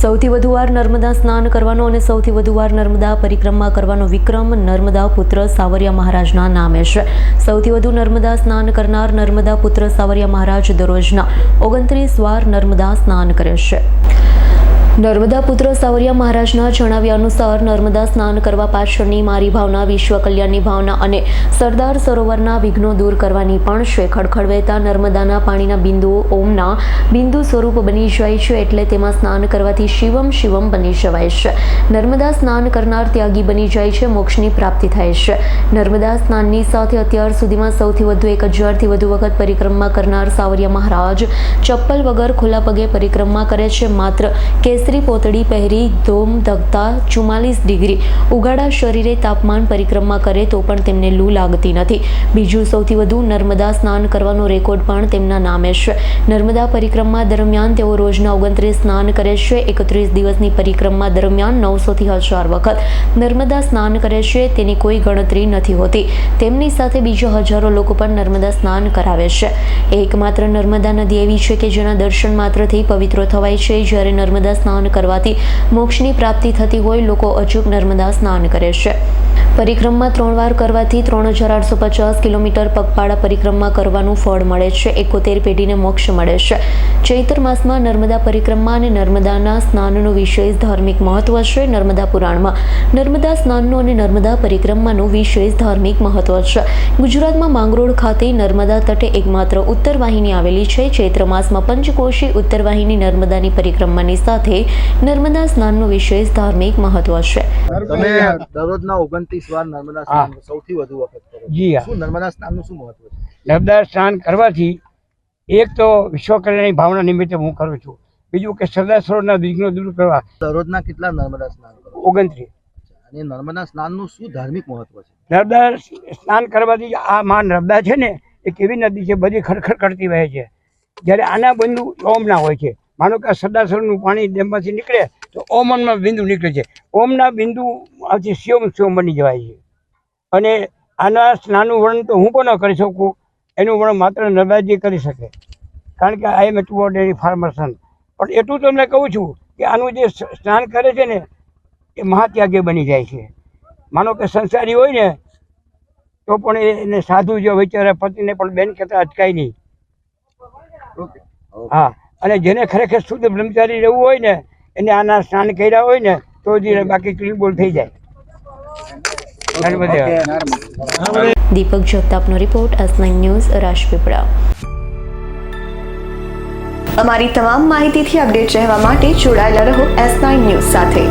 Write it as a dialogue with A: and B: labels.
A: સૌથી વધુ વાર નર્મદા સ્નાન કરવાનો અને સૌથી વધુ વાર નર્મદા પરિક્રમા કરવાનો વિક્રમ નર્મદા પુત્ર સાવરિયા મહારાજના નામે છે. સૌથી વધુ નર્મદા સ્નાન કરનાર નર્મદા પુત્ર સાવરિયા મહારાજ દરરોજના 29 વાર નર્મદા સ્નાન કરે છે. નર્મદા પુત્ર સાવરિયા મહારાજના જણાવ્યા અનુસાર નર્મદા સ્નાન કરવા પાછળની મારી ભાવના વિશ્વ કલ્યાણની ભાવના અને સરદાર સરોવરના વિઘ્નો દૂર કરવાની પણ છે. ખડખડ વહેતા નર્મદાના પાણીના બિંદુઓ ઓમના બિંદુ સ્વરૂપ બની જાય છે, એટલે તેમાં સ્નાન કરવાથી શિવમ શિવમ બની જવાય છે. નર્મદા સ્નાન કરનાર ત્યાગી બની જાય છે, મોક્ષની પ્રાપ્તિ થાય છે. નર્મદા સ્નાનની સાથે અત્યાર સુધીમાં સૌથી વધુ 1000થી વધુ વખત પરિક્રમા કરનાર સાવરિયા મહારાજ ચપ્પલ વગર ખુલ્લા પગે પરિક્રમા કરે છે. માત્ર કેસરી પોતડી પહેરી ધોમ ધગતા 44 ડિગ્રી ઉગાડા શરીરે તાપમાન પરિક્રમા કરે તો પણ તેમને લૂ લાગતી નથી. બીજું સૌથી વધુ નર્મદા સ્નાન કરવાનો રેકોર્ડ પણ તેમના નામે છે. નર્મદા પરિક્રમા દરમિયાન તેઓ રોજના 29 સ્નાન કરે છે. 31 દિવસની પરિક્રમા દરમિયાન 900થી 1000 વખત નર્મદા સ્નાન કરે છે. તેની કોઈ ગણતરી નથી હોતી. તેમની સાથે બીજા હજારો લોકો પણ નર્મદા સ્નાન કરાવે છે. એકમાત્ર નર્મદા નદી એવી છે કે જેના દર્શન માત્રથી પવિત્ર થવાય છે. જ્યારે નર્મદા સ્નાન કરવાથી મોક્ષની પ્રાપ્તિ થતી હોય, લોકો અચૂક નર્મદા સ્નાન કરે છે. પરિક્રમા 3 વાર કરવાથી 3850 કિલોમીટર પગપાળા પરિક્રમા કરવાનું ફળ મળે છે. 71 પેઢીને મોક્ષ મળે છે. ચૈત્ર માસમાં નર્મદા પરિક્રમા અને નર્મદાના સ્નાનનું વિશેષ ધાર્મિક મહત્વ છે. નર્મદા પુરાણમાં નર્મદા સ્નાનનું અને નર્મદા પરિક્રમાનું વિશેષ ધાર્મિક મહત્વ છે. ગુજરાતમાં માંગરોળ ખાતે નર્મદા તટે એકમાત્ર ઉત્તર વાહિની આવેલી છે. ચૈત્ર માસમાં પંચકોશી ઉત્તર વાહિની નર્મદાની પરિક્રમાની સાથે નર્મદા સ્નાનનું વિશેષ ધાર્મિક મહત્વ છે.
B: તમે દરરોજના 29 વાર નર્મદા સ્નાન સૌથી વધુ વખત કરો.
C: જી હા.
B: શું નર્મદા સ્નાનનું શું મહત્વ છે?
C: નર્મદા સ્નાન કરવાથી એક તો વિશ્વ કલ્યાણની ભાવના નિમિત્તે હું કરું છું. બીજું કે સરદાર સરોવરના વિઘ્નો દૂર કરવા.
B: દરરોજના કેટલા નર્મદા સ્નાન કરો?
C: 29.
B: અને નર્મદા સ્નાનનું શું ધાર્મિક મહત્વ છે?
C: નર્મદા સ્નાન કરવાથી આ માં નર્મદા છે ને, એક એવી નદી છે, બધી ખડખડ કરતી વહે છે. જ્યારે આના બિંદુ ઓમના હોય છે. માનો કે સરદાર સરોવરનું પાણી ડેમમાંથી નીકળે તો ઓમના બિંદુ નીકળે છે. ઓમના બિંદુ આથી શિવમ શિવમ બની જવાય છે. અને આના સ્નાનનું વર્ણન તો હું પણ ન કરી શકું. એનું વર્ણન માત્ર નર્મદાજી કરી શકે, કારણ કે આઈ એમ એ 2 ઓર્ડિનરી ફાર્મર સન. પણ એટલું તમને કહું છું કે આનું જે સ્નાન કરે છે ને, એ મહાત્યાગી બની જાય છે. માનો કે સંસારી હોય ને તો પણ એને સાધુ જો વિચારે પતિને પણ બેન કહેતા અટકાય નહીં. હા, અને જેને ખરેખર શુદ્ધ બ્રહ્મચારી રહેવું હોય ને, એને આના સ્નાન કર્યા હોય ને તો જ બાકી ક્લીન બોલ થઈ જાય.
A: દીપક જગતાપનો રિપોર્ટ, S9 ન્યૂઝ, રાજપીપળા.
D: અમારી તમામ માહિતીથી અપડેટ રહેવા માટે જોડાયેલા રહો S9 ન્યૂઝ સાથે.